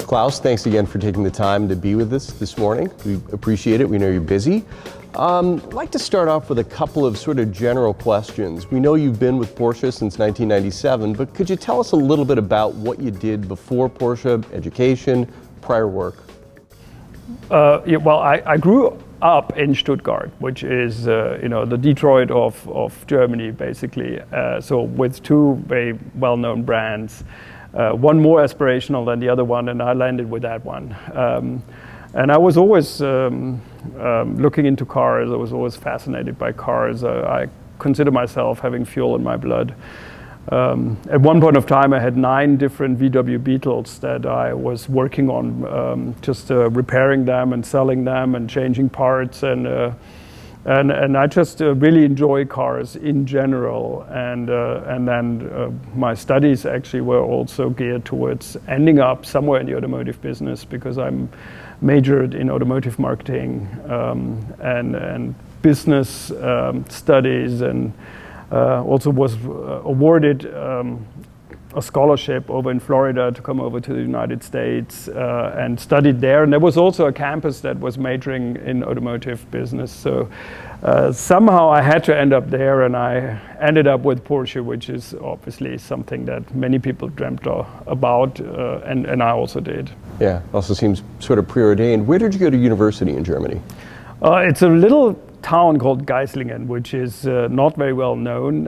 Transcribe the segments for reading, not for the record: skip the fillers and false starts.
Klaus, thanks again for taking the time to be with us this morning. We appreciate it. We know you're busy. I'd like to start off with a couple of sort of general questions. We know you've been with Porsche since 1997, but could you tell us a little bit about what you did before Porsche, education, prior work? I grew up in Stuttgart, which is the Detroit of Germany, basically. So with two very well-known brands, one more aspirational than the other one, and I landed with that one. And I was always looking into cars. I was always fascinated by cars. I consider myself having fuel in my blood. At one point of time, I had 9 different VW Beetles that I was working on, just repairing them and selling them and changing parts. And I just really enjoy cars in general. And then my studies actually were also geared towards ending up somewhere in the automotive business, because I'm majored in automotive marketing and business studies, and also was awarded a scholarship over in Florida to come over to the United States and studied there. And there was also a campus that was majoring in automotive business. So somehow I had to end up there, and I ended up with Porsche, which is obviously something that many people dreamt about, and I also did. Yeah, also seems sort of preordained. Where did you go to university in Germany? It's a little town called Geislingen, which is not very well known.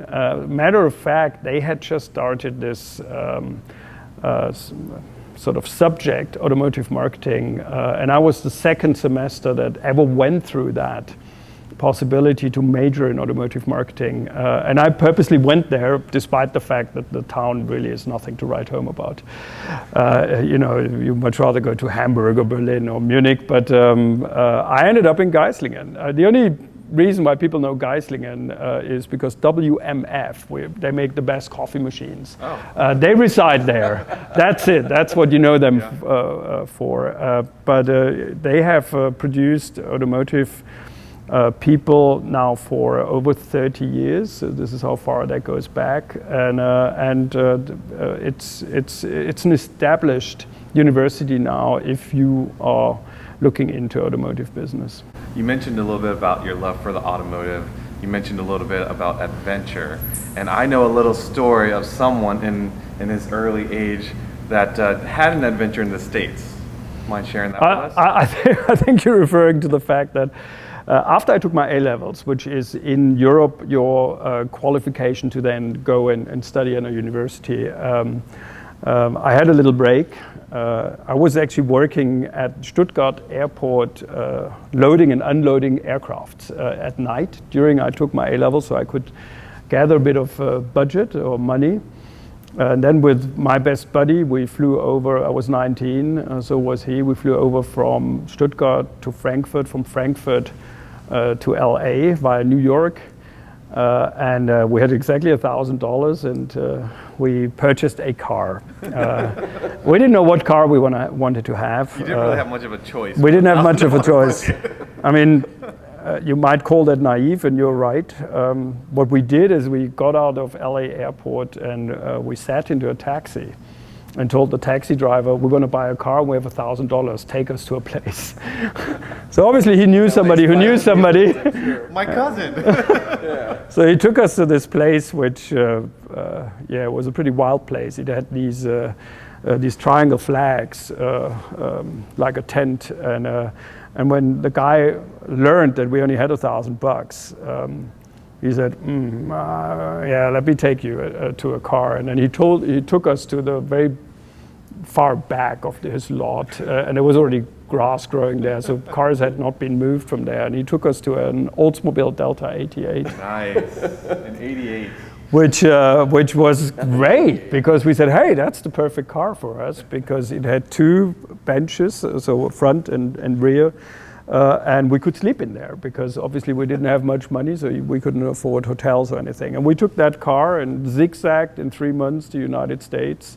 Matter of fact, they had just started this sort of subject, automotive marketing, and I was the second semester that ever went through that possibility to major in automotive marketing. And I purposely went there despite the fact that the town really is nothing to write home about. You much rather go to Hamburg or Berlin or Munich, but I ended up in Geislingen. The only reason why people know Geislingen is because WMF, they make the best coffee machines. Oh. They reside there. That's it. That's what you know them for. But they have produced automotive people now for over 30 years. So this is how far that goes back, and it's an established university now if you are looking into automotive business. You mentioned a little bit about your love for the automotive. You mentioned a little bit about adventure, and I know a little story of someone in his early age that had an adventure in the States. Mind sharing that with us? I think you're referring to the fact that after I took my A-levels, which is in Europe your qualification to then go and study at a university, I had a little break. I was actually working at Stuttgart airport loading and unloading aircrafts at night during I took my A-levels, so I could gather a bit of budget or money. And then with my best buddy, we flew over. I was 19, so was he. We flew over from Stuttgart to Frankfurt, from Frankfurt to LA via New York, and we had exactly $1,000, and we purchased a car. We didn't know what car we wanted to have. You didn't really have much of a choice. We didn't have much of a choice. I mean, you might call that naive, and you're right. What we did is we got out of LA airport and we sat into a taxi and told the taxi driver, we're going to buy a car, and we have $1,000, take us to a place. So obviously he knew somebody who knew somebody. My cousin. So he took us to this place, which was a pretty wild place. It had these triangle flags, like a tent, and when the guy learned that we only had $1,000, he said, let me take you to a car. And then he took us to the very far back of his lot, and there was already grass growing there, so cars had not been moved from there. And he took us to an Oldsmobile Delta 88. Nice, an 88. Which was great, because we said, hey, that's the perfect car for us, because it had 2 benches, so front and rear. And we could sleep in there, because obviously we didn't have much money, so we couldn't afford hotels or anything. And we took that car and zigzagged in 3 months to the United States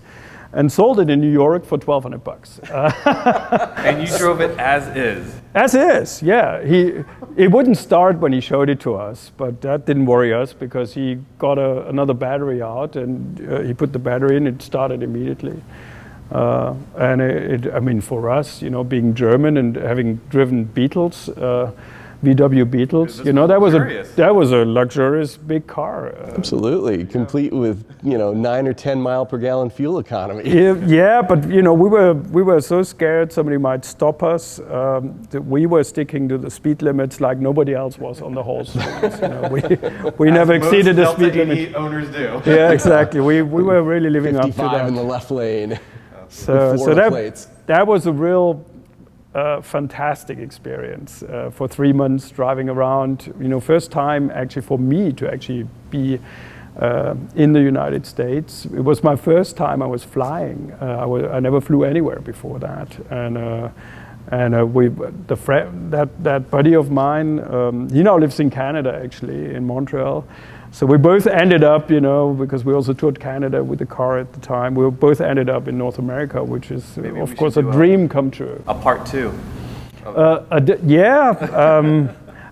and sold it in New York for $1,200. And you drove it as is? As is, yeah. It wouldn't start when he showed it to us, but that didn't worry us, because he got another battery out, and he put the battery in, it started immediately. And I mean, for us, you know, being German and having driven Beetles, VW Beetles, you know, that was a luxurious big car. Absolutely, complete with, you know, 9 or 10 mile per gallon fuel economy. Yeah, but you know, we were so scared somebody might stop us that we were sticking to the speed limits like nobody else was on the whole street. You know, we never exceeded the speed limit. Owners do. Yeah, exactly. We were really living up to 55 that. in the left lane. So Plates. that was a real fantastic experience for 3 months driving around. You know, first time actually for me to actually be in the United States. It was my first time I was flying. I never flew anywhere before that, and that buddy of mine, he now lives in Canada actually, in Montreal. So we both ended up, you know, because we also toured Canada with the car at the time. We both ended up in North America, which is, of course, a dream come true. A part 2.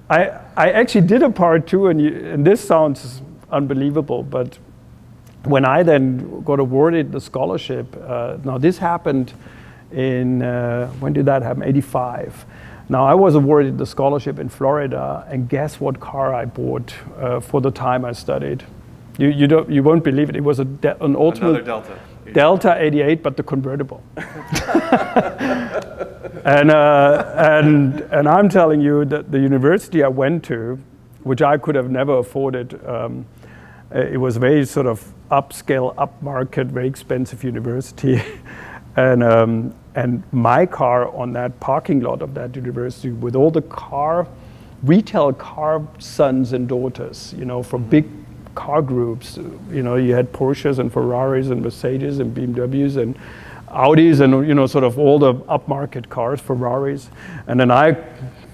I actually did a part 2, and this sounds unbelievable, but when I then got awarded the scholarship, now this happened in, when did that happen? 85. Now I was awarded the scholarship in Florida, and guess what car I bought for the time I studied? You won't believe it. It was an Oldsmobile Delta 88, but the convertible. and I'm telling you that the university I went to, which I could have never afforded, it was very sort of upscale, upmarket, very expensive university. And my car on that parking lot of that university with all the retail car sons and daughters, you know, from big car groups. You know, you had Porsches and Ferraris and Mercedes and BMWs and Audis and, you know, sort of all the upmarket cars, Ferraris. And then I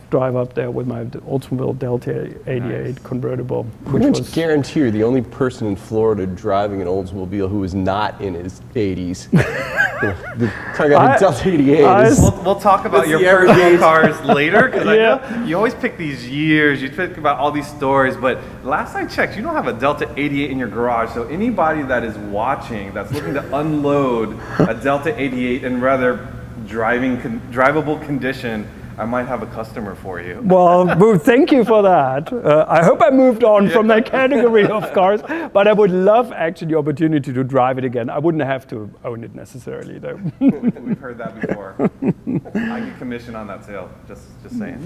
drive up there with my Oldsmobile Delta 88 convertible. Which was, guarantee you're the only person in Florida driving an Oldsmobile who was not in his 80s. The car got a Delta 88. We'll talk about your personal cars later, because I know you always pick these years, you think about all these stories, but last I checked, you don't have a Delta 88 in your garage, so anybody that is watching, that's looking to unload a Delta 88 in rather drivable condition, I might have a customer for you. Well, thank you for that. I hope I moved on from that category of cars, but I would love actually the opportunity to drive it again. I wouldn't have to own it necessarily, though. We've heard that before. I get commission on that sale, just saying.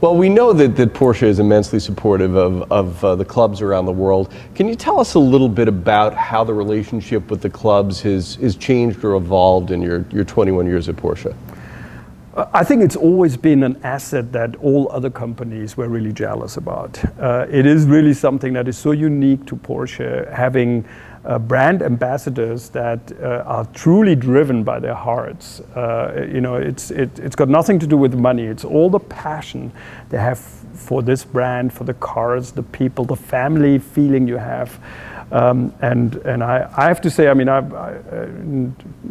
Well, we know that Porsche is immensely supportive of the clubs around the world. Can you tell us a little bit about how the relationship with the clubs has changed or evolved in your 21 years at Porsche? I think it's always been an asset that all other companies were really jealous about. It is really something that is so unique to Porsche, having brand ambassadors that are truly driven by their hearts. You know, it's got nothing to do with money. It's all the passion they have for this brand, for the cars, the people, the family feeling you have. And I have to say, I mean,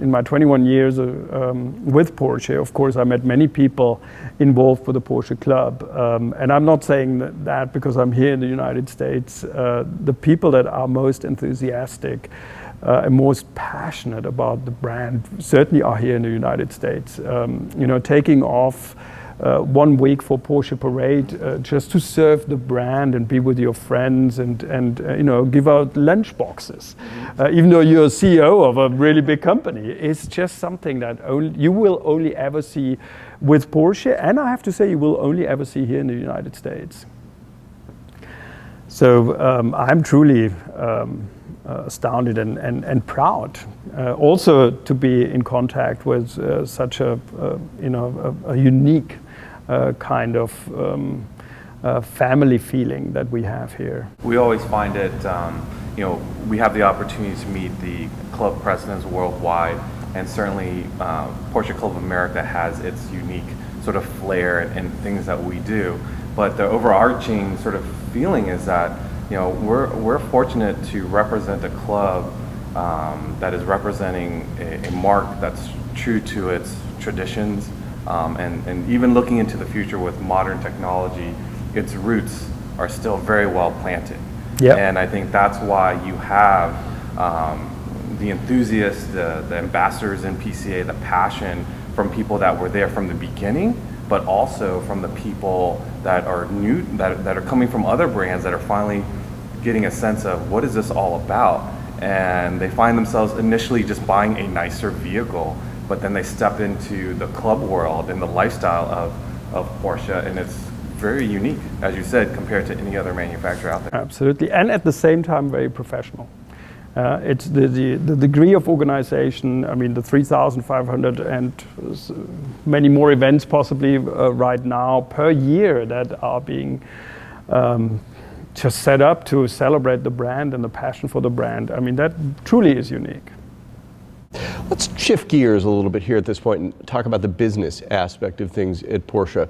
in my 21 years with Porsche, of course, I met many people involved with the Porsche Club. And I'm not saying that because I'm here in the United States. The people that are most enthusiastic and most passionate about the brand certainly are here in the United States. You know, taking off 1 week for Porsche Parade just to serve the brand and be with your friends and you know, give out lunch boxes. Even though you're a CEO of a really big company, it's just something that you will only ever see with Porsche, and I have to say you will only ever see here in the United States. So I'm truly astounded and proud also to be in contact with such a you know, a unique kind of family feeling that we have here. We always find it, you know, we have the opportunity to meet the club presidents worldwide, and certainly Porsche Club of America has its unique sort of flair and things that we do. But the overarching sort of feeling is that, you know, we're fortunate to represent a club that is representing a mark that's true to its traditions, and even looking into the future with modern technology, its roots are still very well planted. Yep. And I think that's why you have the enthusiasts, the ambassadors in PCA, the passion from people that were there from the beginning, but also from the people that are new, that are coming from other brands that are finally getting a sense of what is this all about. And they find themselves initially just buying a nicer vehicle, but then they step into the club world and the lifestyle of Porsche, and it's very unique, as you said, compared to any other manufacturer out there. Absolutely, and at the same time, very professional. It's the degree of organization. I mean, the 3,500 and many more events possibly right now per year that are being just set up to celebrate the brand and the passion for the brand. I mean, that truly is unique. Let's shift gears a little bit here at this point and talk about the business aspect of things at Porsche.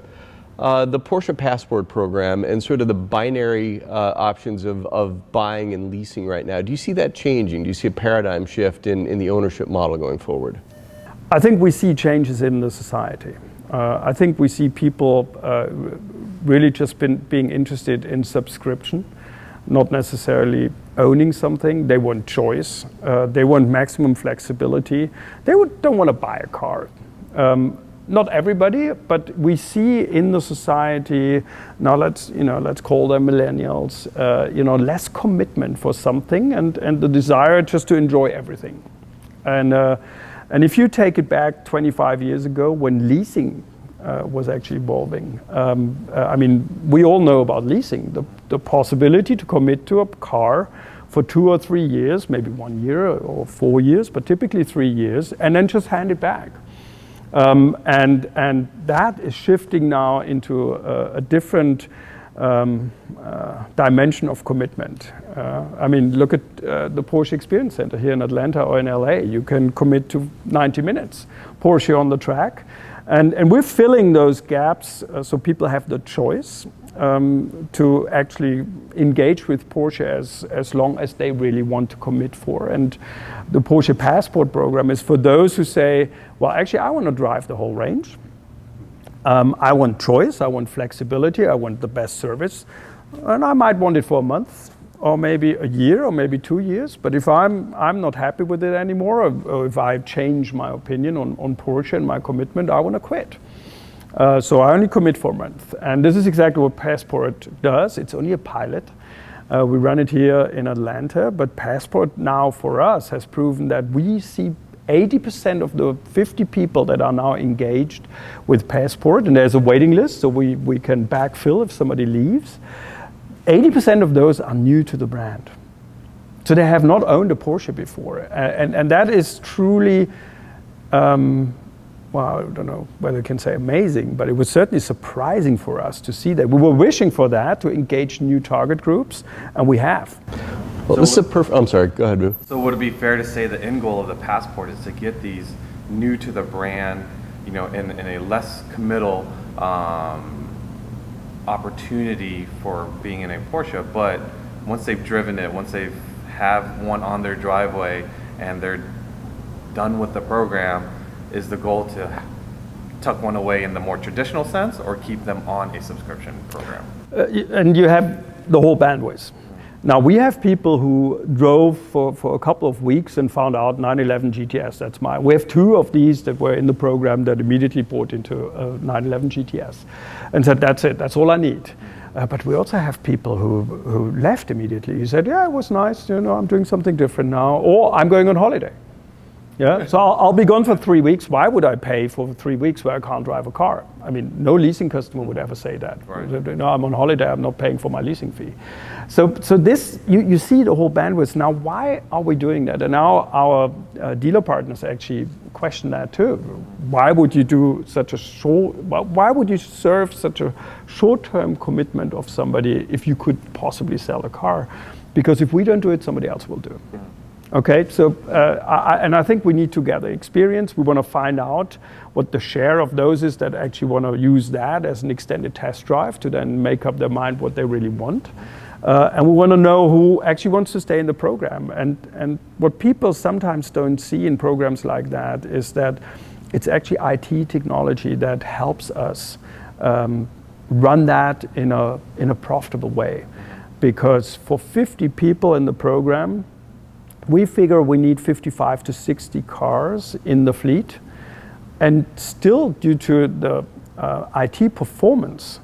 The Porsche Passport program and sort of the binary options of buying and leasing right now. Do you see that changing? Do you see a paradigm shift in the ownership model going forward? I think we see changes in the society. I think we see people really just being interested in subscription, not necessarily owning something. They want choice. They want maximum flexibility. They don't want to buy a car. Not everybody, but we see in the society now. Let's call them millennials. Less commitment for something and the desire just to enjoy everything. And if you take it back 25 years ago when leasing was actually evolving, I mean, we all know about leasing, the possibility to commit to a car for 2 or 3 years, maybe 1 year or 4 years, but typically 3 years, and then just hand it back. And that is shifting now into a different dimension of commitment. I mean, look at the Porsche Experience Center here in Atlanta or in LA. You can commit to 90 minutes, Porsche on the track. And we're filling those gaps so people have the choice to actually engage with Porsche as long as they really want to commit for. And the Porsche Passport program is for those who say, well, actually, I want to drive the whole range. I want choice, I want flexibility, I want the best service. And I might want it for a month, or maybe a year, or maybe 2 years. But if I'm not happy with it anymore, or if I change my opinion on Porsche and my commitment, I want to quit. So I only commit for a month. And this is exactly what Passport does. It's only a pilot. We run it here in Atlanta, but Passport now for us has proven that we see 80% of the 50 people that are now engaged with Passport, and there's a waiting list, so we can backfill if somebody leaves. 80% of those are new to the brand. So they have not owned a Porsche before. And that is truly, well, I don't know whether I can say amazing, but it was certainly surprising for us to see that. We were wishing for that, to engage new target groups, and we have. Well, so this is a perfect, I'm sorry, go ahead, Boo. So would it be fair to say the end goal of the Passport is to get these new to the brand, in a less committal opportunity for being in a Porsche, but once they've driven it, once they have one on their driveway and they're done with the program, is the goal to tuck one away in the more traditional sense or keep them on a subscription program? And you have the whole bandwidth. Now, we have people who drove for a couple of weeks and found out 911 GTS, that's mine. We have 2 of these that were in the program that immediately bought into a 911 GTS and said, that's it, that's all I need. But we also have people who left immediately. He said, yeah, it was nice, I'm doing something different now, or I'm going on holiday. Yeah, so I'll be gone for 3 weeks. Why would I pay for 3 weeks where I can't drive a car? I mean, no leasing customer would ever say that. Right. No, I'm on holiday, I'm not paying for my leasing fee. So this, you see the whole bandwidth. Now, why are we doing that? And now our dealer partners actually question that too. Why would you do such a why would you serve such a short-term commitment of somebody if you could possibly sell a car? Because if we don't do it, somebody else will do it. Yeah. Okay, so I think we need to gather experience. We want to find out what the share of those is that actually want to use that as an extended test drive to then make up their mind what they really want. And we want to know who actually wants to stay in the program. And what people sometimes don't see in programs like that is that it's actually IT technology that helps us run that in a profitable way. Because for 50 people in the program, we figure we need 55 to 60 cars in the fleet. And still, due to the IT performance,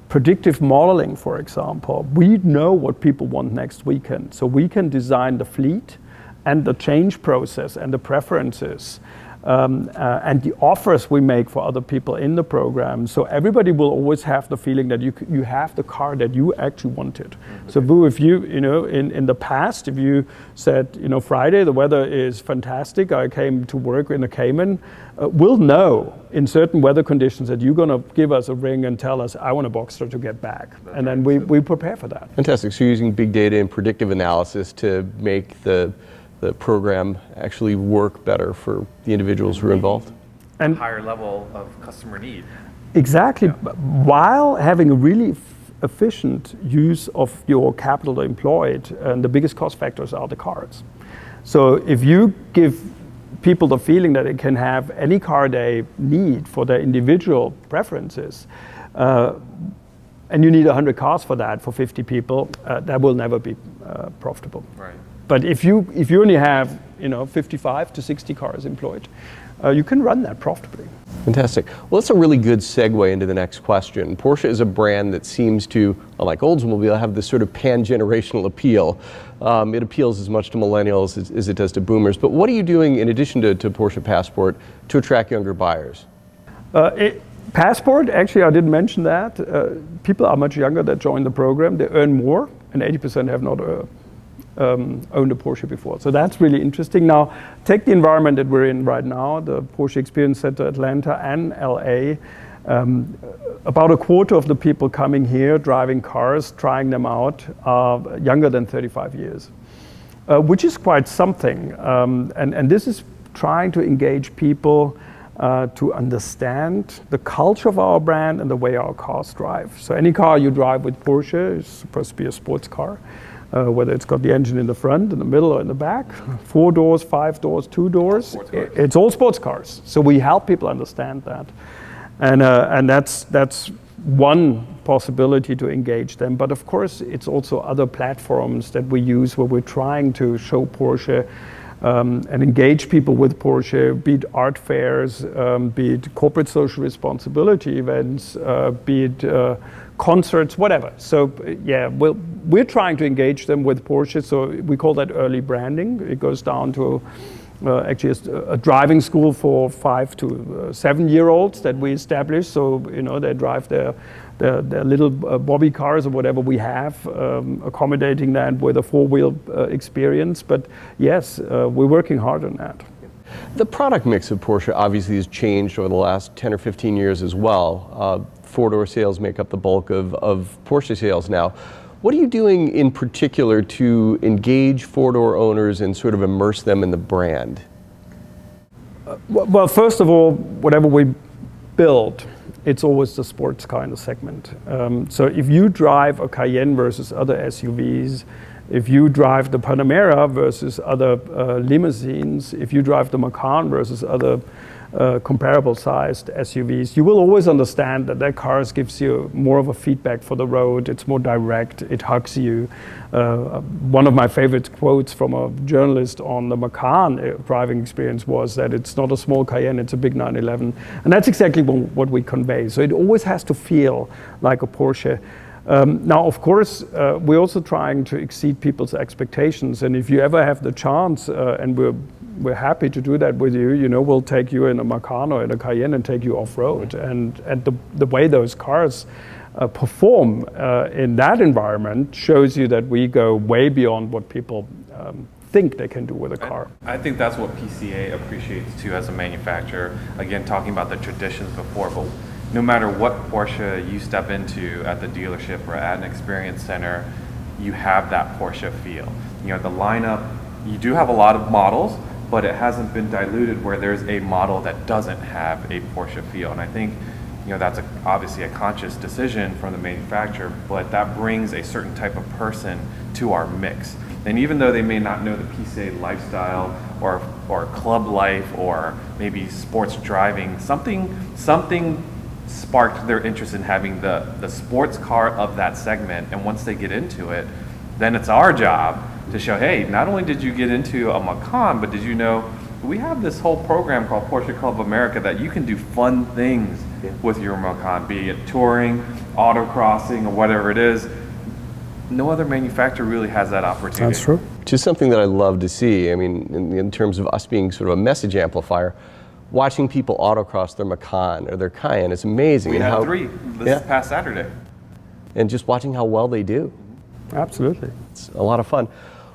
predictive modeling, for example, we know what people want next weekend. So we can design the fleet and the change process and the preferences and the offers we make for other people in the program. So everybody will always have the feeling that you have the car that you actually wanted. Mm-hmm. So if you in the past, if you said, Friday, the weather is fantastic, I came to work in a Cayman, we'll know in certain weather conditions that you're going to give us a ring and tell us, I want a Boxster to get back. That's and then we prepare for that. Fantastic. So you're using big data and predictive analysis to make the program actually work better for the individuals who are involved? And a higher level of customer need. Exactly. Yeah. While having a really efficient use of your capital employed, and the biggest cost factors are the cars. So if you give people the feeling that they can have any car they need for their individual preferences, and you need 100 cars for that for 50 people, that will never be profitable. Right. But if you only have 55 to 60 cars employed, you can run that profitably. Fantastic. Well, that's a really good segue into the next question. Porsche is a brand that seems to, unlike Oldsmobile, have this sort of pan-generational appeal. It appeals as much to millennials as it does to boomers. But what are you doing in addition to Porsche Passport to attract younger buyers? Passport, actually, I didn't mention that. People are much younger that join the program. They earn more, and 80% have not owned a Porsche before. So that's really interesting. Now, take the environment that we're in right now, the Porsche Experience Center Atlanta and LA. About a quarter of the people coming here, driving cars, trying them out, are younger than 35 years, which is quite something. And this is trying to engage people to understand the culture of our brand and the way our cars drive. So any car you drive with Porsche is supposed to be a sports car. Whether it's got the engine in the front, in the middle, or in the back, 4 doors, 5 doors, 2 doors, it's all sports cars. So we help people understand that, and that's one possibility to engage them. But of course, it's also other platforms that we use where we're trying to show Porsche and engage people with Porsche, be it art fairs, be it corporate social responsibility events, be it concerts, whatever. So yeah, we're trying to engage them with Porsche. So we call that early branding. It goes down to actually a driving school for 5 to 7-year-olds that we established. So they drive their little bobby cars or whatever we have, accommodating that with a 4-wheel experience. But yes, we're working hard on that. The product mix of Porsche obviously has changed over the last 10 or 15 years as well. 4-door sales make up the bulk of Porsche sales now. What are you doing in particular to engage 4-door owners and sort of immerse them in the brand? Well, first of all, whatever we build, it's always the sports car in the segment. So if you drive a Cayenne versus other SUVs, if you drive the Panamera versus other limousines, if you drive the Macan versus other comparable sized SUVs, you will always understand that car gives you more of a feedback for the road. It's more direct, it hugs you. One of my favorite quotes from a journalist on the Macan driving experience was that it's not a small Cayenne, it's a big 911. And that's exactly what we convey. So it always has to feel like a Porsche. Now, of course, we're also trying to exceed people's expectations. And if you ever have the chance, and we're happy to do that with you, we'll take you in a Macan or in a Cayenne and take you off-road. And the way those cars perform in that environment shows you that we go way beyond what people think they can do with a car. I think that's what PCA appreciates too as a manufacturer. Again, talking about the traditions before, but no matter what Porsche you step into at the dealership or at an experience center, you have that Porsche feel. The lineup, you do have a lot of models, but it hasn't been diluted where there's a model that doesn't have a Porsche feel. And I think that's obviously a conscious decision from the manufacturer, but that brings a certain type of person to our mix. And even though they may not know the PCA lifestyle or club life or maybe sports driving, something sparked their interest in having the sports car of that segment. And once they get into it, then it's our job to show, hey, not only did you get into a Macan, but did you know we have this whole program called Porsche Club America that you can do fun things with your Macan, be it touring, autocrossing, or whatever it is. No other manufacturer really has that opportunity. That's true. Which is something that I love to see. I mean, in terms of us being sort of a message amplifier, watching people autocross their Macan or their Cayenne is amazing. We and had how, 3 this past Saturday. And just watching how well they do. Absolutely. It's a lot of fun.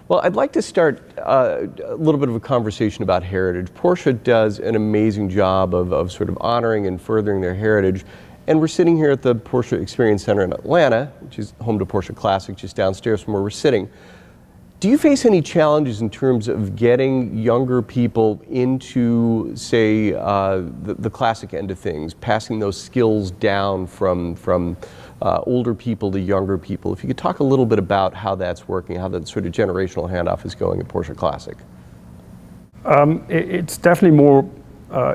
Well, I'd like to start a little bit of a conversation about heritage. Porsche does an amazing job of sort of honoring and furthering their heritage. And we're sitting here at the Porsche Experience Center in Atlanta, which is home to Porsche Classic, just downstairs from where we're sitting. Do you face any challenges in terms of getting younger people into, say, the classic end of things, passing those skills down from older people to younger people? If you could talk a little bit about how that's working, how that sort of generational handoff is going at Porsche Classic. It's definitely more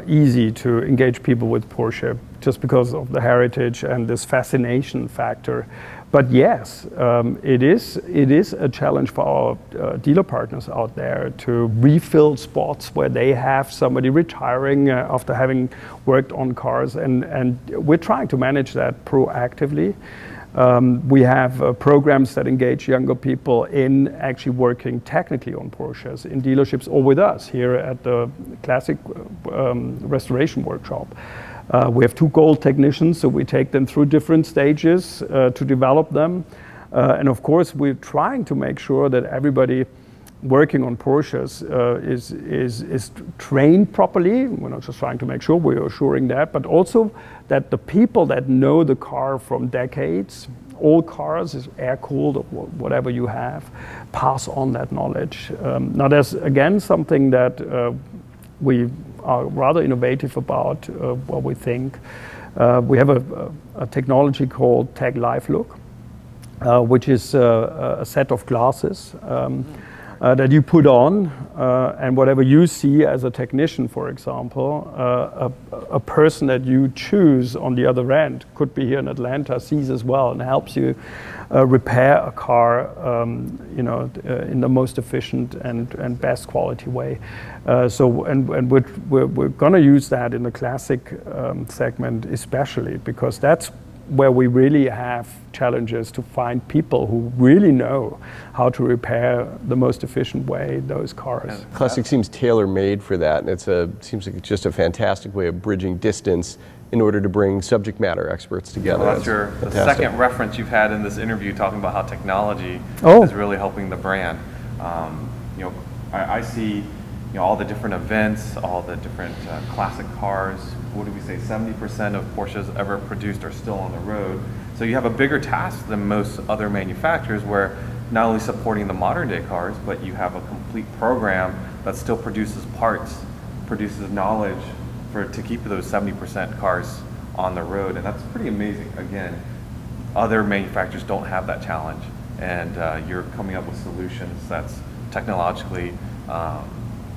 easy to engage people with Porsche just because of the heritage and this fascination factor. But yes, it is a challenge for our dealer partners out there to refill spots where they have somebody retiring after having worked on cars, and we're trying to manage that proactively. We have programs that engage younger people in actually working technically on Porsches in dealerships or with us here at the Classic Restoration Workshop. We have 2 gold technicians, so we take them through different stages to develop them. And of course, we're trying to make sure that everybody working on Porsches is trained properly. We're not just trying to make sure, we're assuring that, but also that the people that know the car from decades, all cars is air-cooled or whatever you have, pass on that knowledge. Now there's again something that we are rather innovative about what we think. We have a technology called Tag Live Look, which is a set of glasses that you put on, and whatever you see as a technician, for example, a person that you choose on the other end, could be here in Atlanta, sees as well and helps you repair a car in the most efficient and best quality way. And we're going to use that in the classic segment especially, because that's where we really have challenges to find people who really know how to repair the most efficient way those cars. Classic seems tailor-made for that, and seems like it's just a fantastic way of bridging distance in order to bring subject matter experts together. Well, that's the second reference you've had in this interview, talking about how technology is really helping the brand. I see all the different events, all the different classic cars. What do we say, 70% of Porsches ever produced are still on the road. So you have a bigger task than most other manufacturers, where not only supporting the modern day cars, but you have a complete program that still produces parts, produces knowledge to keep those 70% cars on the road. And that's pretty amazing. Again, other manufacturers don't have that challenge, and you're coming up with solutions that's technologically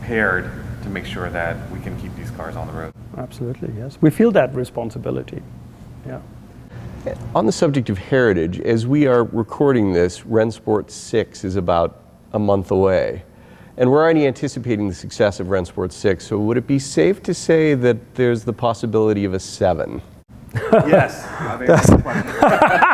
paired to make sure that we can keep these cars on the road. Absolutely, yes. We feel that responsibility. Yeah. On the subject of heritage, as we are recording this, Rennsport 6 is about a month away. And we're already anticipating the success of Rennsport 6, so would it be safe to say that there's the possibility of a 7? Yes. I think that's the question.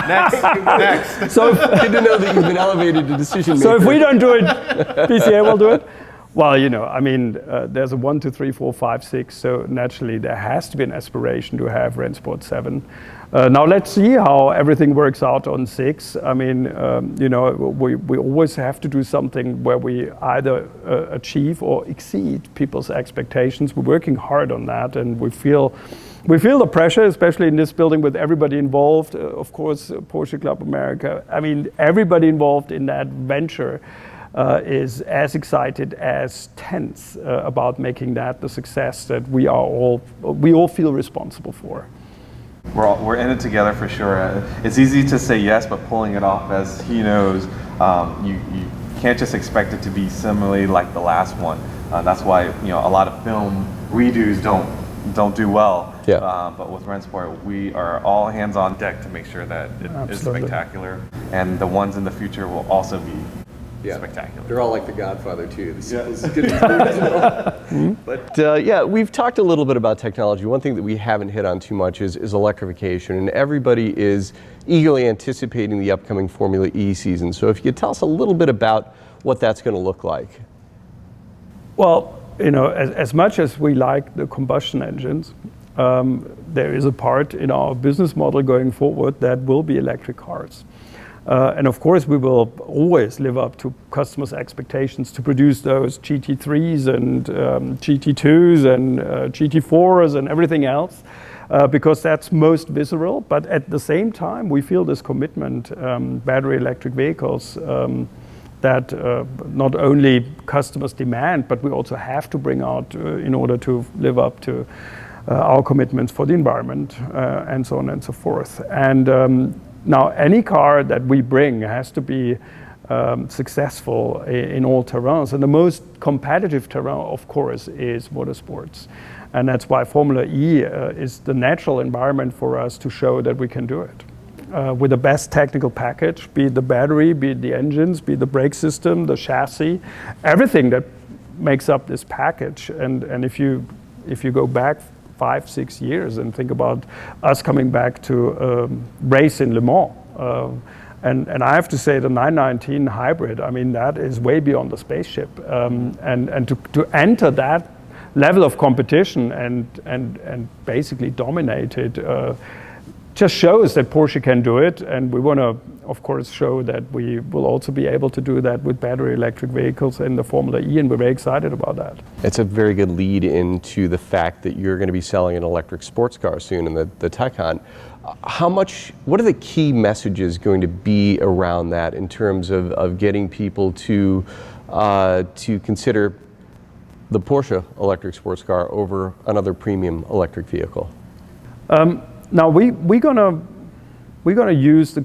Next. So good to know that you've been elevated to decision maker. So if we don't do it, PCA will do it? Well, there's a 1, 2, 3, 4, 5, 6, so naturally there has to be an aspiration to have Rennsport 7. Now let's see how everything works out on 6. I mean, we always have to do something where we either achieve or exceed people's expectations. We're working hard on that, and we feel the pressure, especially in this building with everybody involved. Of course, Porsche Club America. I mean, everybody involved in that venture is as excited as tense about making that the success that we all feel responsible for. We're in it together for sure. It's easy to say yes, but pulling it off, as he knows, you can't just expect it to be similarly like the last one. That's why a lot of film redos don't do well. Yeah. But with Rennsport, we are all hands on deck to make sure that it is spectacular, and the ones in the future will also be spectacular. They're all like The Godfather too. The sequels get But yeah, we've talked a little bit about technology. One thing that we haven't hit on too much is electrification, and everybody is eagerly anticipating the upcoming Formula E season. So if you could tell us a little bit about what that's going to look like. Well, as much as we like the combustion engines, there is a part in our business model going forward that will be electric cars. And of course, we will always live up to customers' expectations to produce those GT3s and GT2s and GT4s and everything else, because that's most visceral. But at the same time, we feel this commitment, battery electric vehicles, that not only customers demand, but we also have to bring out in order to live up to our commitments for the environment, and so on and so forth. And now any car that we bring has to be successful in all terrains. And the most competitive terrain, of course, is motorsports. And that's why Formula E is the natural environment for us to show that we can do it. With the best technical package, be it the battery, be it the engines, be it the brake system, the chassis, everything that makes up this package. And if you go back 5-6 years and think about us coming back to race in Le Mans, and I have to say the 919 hybrid, I mean, that is way beyond the spaceship. And to enter that level of competition and basically dominate it just shows that Porsche can do it, and we want to, of course, show that we will also be able to do that with battery electric vehicles in the Formula E, and we're very excited about that. It's a very good lead into the fact that you're going to be selling an electric sports car soon in the Taycan. What are the key messages going to be around that in terms of getting people to consider the Porsche electric sports car over another premium electric vehicle? Now we're gonna use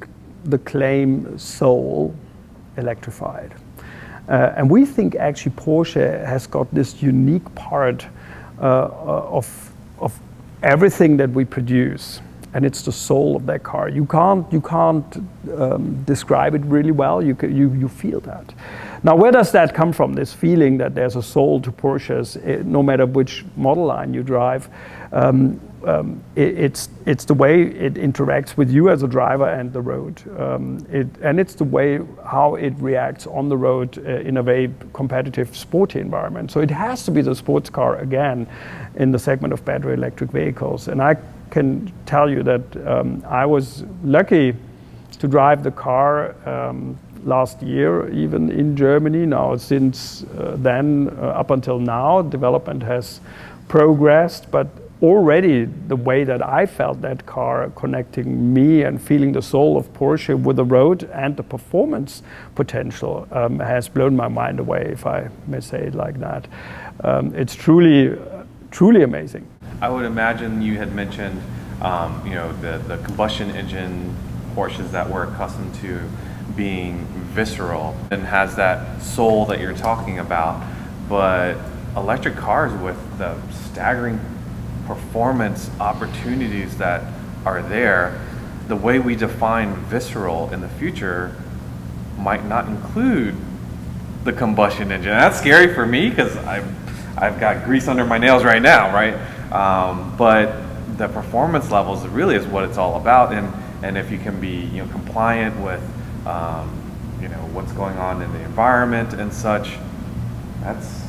the claim soul electrified, and we think actually Porsche has got this unique part of everything that we produce, and it's the soul of that car. You can't describe it really well. You feel that. Now, where does that come from? This feeling that there's a soul to Porsches, no matter which model line you drive. It's the way it interacts with you as a driver and the road, and it's the way how it reacts on the road in a very competitive, sporty environment. So it has to be the sports car again in the segment of battery electric vehicles. And I can tell you that I was lucky to drive the car last year, even in Germany. Now, since then up until now, development has progressed, but already the way that I felt that car connecting me and feeling the soul of Porsche with the road and the performance potential has blown my mind away, if I may say it like that. It's truly amazing. I would imagine you had mentioned the combustion engine Porsches that we're accustomed to being visceral and has that soul that you're talking about, but electric cars with the staggering performance opportunities that are there, the way we define visceral in the future might not include the combustion engine. And that's scary for me because I've got grease under my nails right now, right? But the performance levels really is what it's all about, and if you can be compliant with what's going on in the environment and such, that's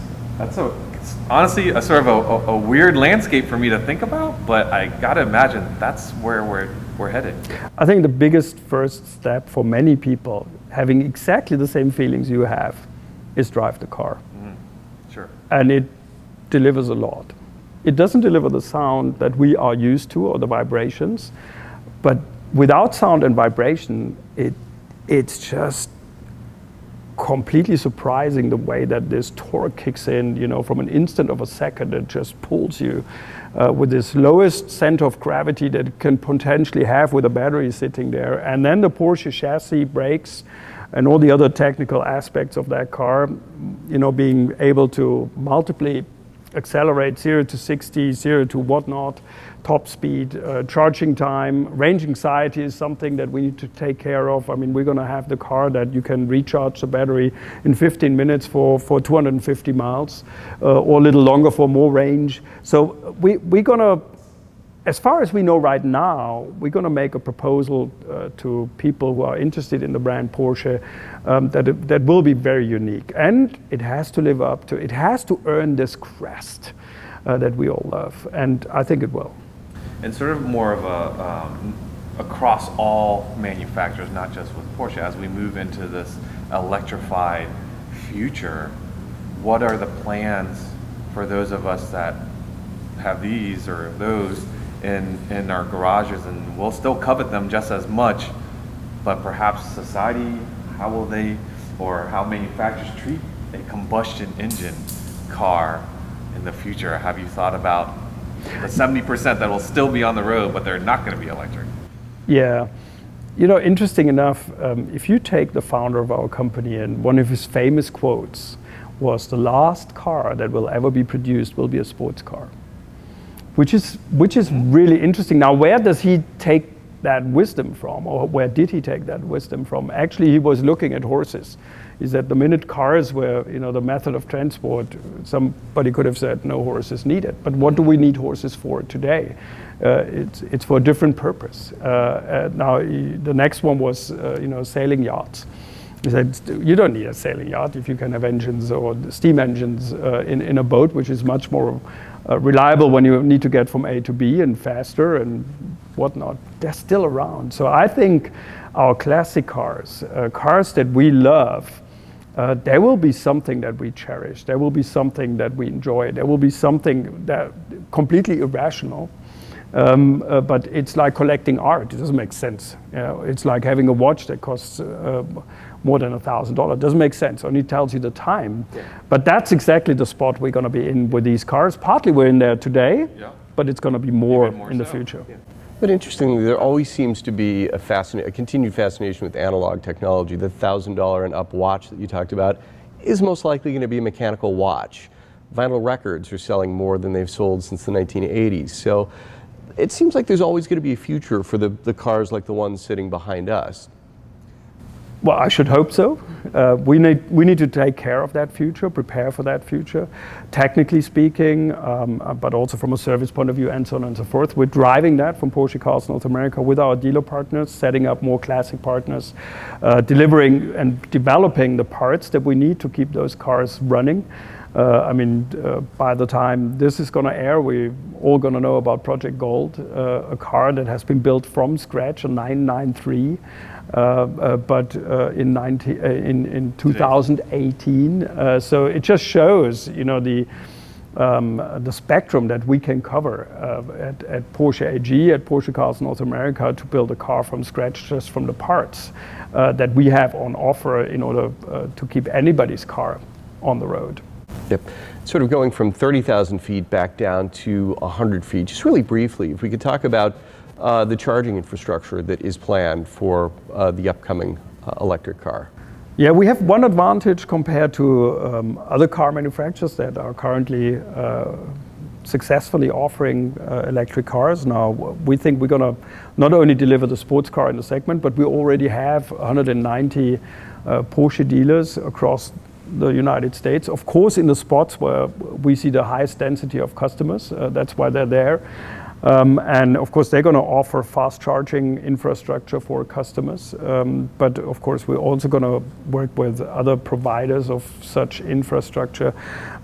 honestly a sort of a weird landscape for me to think about, but I gotta imagine that's where we're headed. I think the biggest first step for many people having exactly the same feelings you have is drive the car. Mm-hmm. Sure. And it delivers a lot. It doesn't deliver the sound that we are used to or the vibrations, but without sound and vibration, it's just completely surprising the way that this torque kicks in, from an instant of a second. It just pulls you with this lowest center of gravity that it can potentially have with a battery sitting there. And then the Porsche chassis, brakes, and all the other technical aspects of that car, being able to multiply accelerate 0 to 60, 0 to whatnot, top speed, charging time, range anxiety is something that we need to take care of. I mean, we're going to have the car that you can recharge the battery in 15 minutes for 250 miles, or a little longer for more range. So we're going to, as far as we know right now, we're going to make a proposal to people who are interested in the brand Porsche that will be very unique. And it has to live up to, it has to earn this crest that we all love. And I think it will. And sort of more of a across all manufacturers, not just with Porsche, as we move into this electrified future, what are the plans for those of us that have these or those in our garages, and we'll still covet them just as much, but perhaps society, how will they, or how manufacturers treat a combustion engine car in the future? Have you thought about the 70% that will still be on the road, but they're not going to be electric? Yeah. You know, interesting enough, if you take the founder of our company, and one of his famous quotes was, the last car that will ever be produced will be a sports car. Which is really interesting. Now, where does he take that wisdom from, or where did he take that wisdom from? Actually, he was looking at horses. He said the minute cars were, you know, the method of transport, somebody could have said no horses needed. But what do we need horses for today? It's for a different purpose. Now, the next one was, you know, sailing yachts. He said, you don't need a sailing yacht if you can have engines or steam engines in a boat, which is much more reliable when you need to get from A to B and faster and whatnot. They're still around. So I think our classic cars, cars that we love, there will be something that we cherish. There will be something that we enjoy. There will be something that completely irrational. But it's like collecting art. It doesn't make sense. You know, it's like having a watch that costs more than $1,000. It doesn't make sense. Only tells you the time. Yeah. But that's exactly the spot we're going to be in with these cars. Partly we're in there today, but it's going to be more in the future. Yeah. But interestingly, there always seems to be a continued fascination with analog technology. The $1,000 and up watch that you talked about is most likely going to be a mechanical watch. Vinyl records are selling more than they've sold since the 1980s. So it seems like there's always going to be a future for the cars like the ones sitting behind us. Well, I should hope so. We need to take care of that future, prepare for that future, technically speaking, but also from a service point of view, and so on and so forth. We're driving that from Porsche Cars North America with our dealer partners, setting up more classic partners, delivering and developing the parts that we need to keep those cars running. I mean, by the time this is going to air, we're all going to know about Project Gold, a car that has been built from scratch, a 993, but in 2018. So it just shows, you know, the spectrum that we can cover at Porsche AG, at Porsche Cars North America, to build a car from scratch just from the parts that we have on offer in order to keep anybody's car on the road. Yep. Sort of going from 30,000 feet back down to 100 feet, just really briefly, if we could talk about the charging infrastructure that is planned for the upcoming electric car. Yeah, we have one advantage compared to other car manufacturers that are currently successfully offering electric cars. Now, we think we're going to not only deliver the sports car in the segment, but we already have 190 Porsche dealers across the United States. Of course, in the spots where we see the highest density of customers, that's why they're there. And of course, they're going to offer fast charging infrastructure for customers. But of course, we're also going to work with other providers of such infrastructure.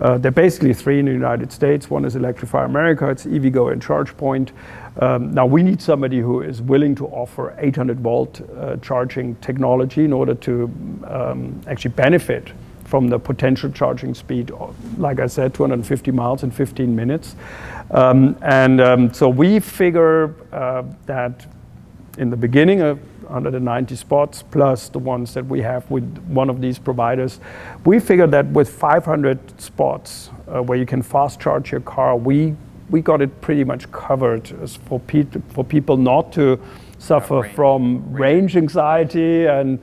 There are basically three in the United States. One is Electrify America, it's EVgo and ChargePoint. Now we need somebody who is willing to offer 800 volt charging technology in order to actually benefit from the potential charging speed, like I said, 250 miles in 15 minutes. So we figure that in the beginning of 190 spots, plus the ones that we have with one of these providers, we figure that with 500 spots where you can fast charge your car, we got it pretty much covered for people not to suffer from range anxiety and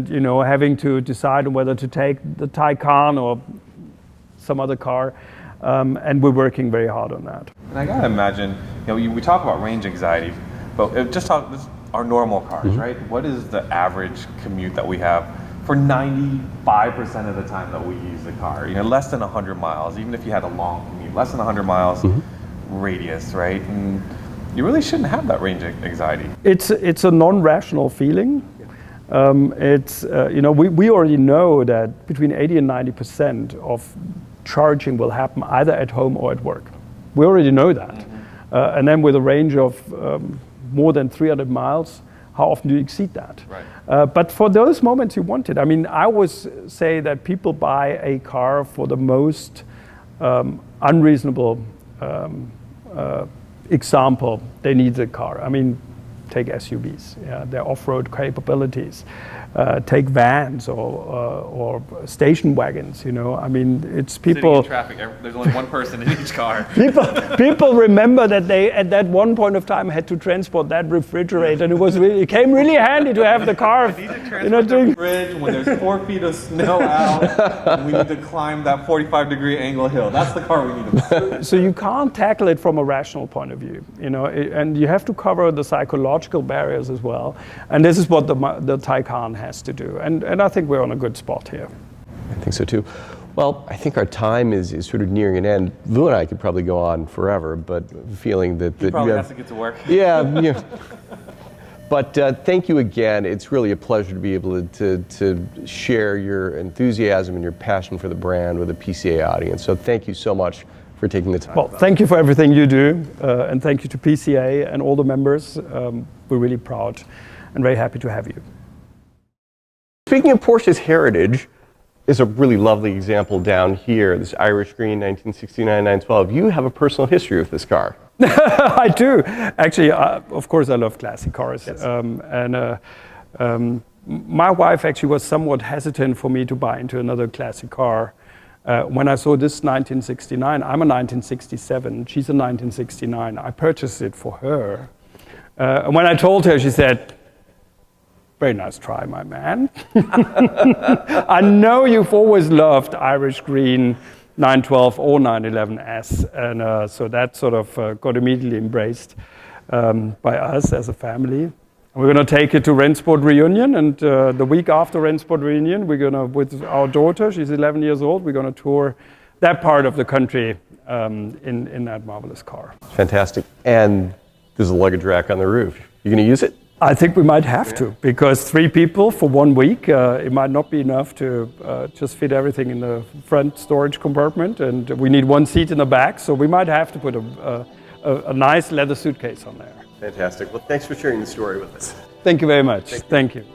you know, having to decide on whether to take the Taycan or some other car. and we're working very hard on that. And I gotta imagine, we talk about range anxiety, but just talk this, our normal cars, right? What is the average commute that we have for 95% of the time that we use the car? Less than 100 miles, even if you had a long commute, less than 100 miles radius, right? And you really shouldn't have that range anxiety. It's a non-rational feeling. We already know that between 80 and 90% of charging will happen either at home or at work. We already know that. And then with a range of more than 300 miles, how often do you exceed that? Right. But for those moments you want it. I mean, I always say that people buy a car for the most unreasonable example. They need the car. I mean, take SUVs, their off-road capabilities. Take vans or station wagons. I mean, it's people. Sitting in traffic, there's only one person in each car. People remember that they, at that one point of time, had to transport that refrigerator, and it came really handy to have the car. We need to transport the fridge when there's 4 feet of snow out, and we need to climb that 45-degree angle hill. That's the car we need to. So you can't tackle it from a rational point of view, and you have to cover the psychological barriers as well. And this is what the Taycan has to do, and I think we're on a good spot here. I think so too. Well, I think our time is sort of nearing an end. Vu and I could probably go on forever, but feeling that You probably you have to get to work. Yeah. But thank you again. It's really a pleasure to be able to share your enthusiasm and your passion for the brand with a PCA audience. So thank you so much for taking the time. Well, thank you for everything you do, and thank you to PCA and all the members. We're really proud and very happy to have you. Speaking of Porsche's heritage, is a really lovely example down here, this Irish green 1969 912. You have a personal history with this car. I do. Actually, of course, I love classic cars. Yes. My wife actually was somewhat hesitant for me to buy into another classic car. When I saw this 1969, I'm a 1967, she's a 1969. I purchased it for her. And when I told her, she said, "Very nice try, my man." I know you've always loved Irish green 912 or 911S, and so that sort of got immediately embraced by us as a family. And we're going to take it to Rennsport Reunion, and the week after Rennsport Reunion, we're going to, with our daughter, she's 11 years old, we're going to tour that part of the country in that marvelous car. Fantastic. And there's a luggage rack on the roof. You going to use it? I think we might have to, because 3 people for 1 week, it might not be enough to just fit everything in the front storage compartment, and we need 1 seat in the back, so we might have to put a nice leather suitcase on there. Fantastic. Well, thanks for sharing the story with us. Thank you very much. Thank you.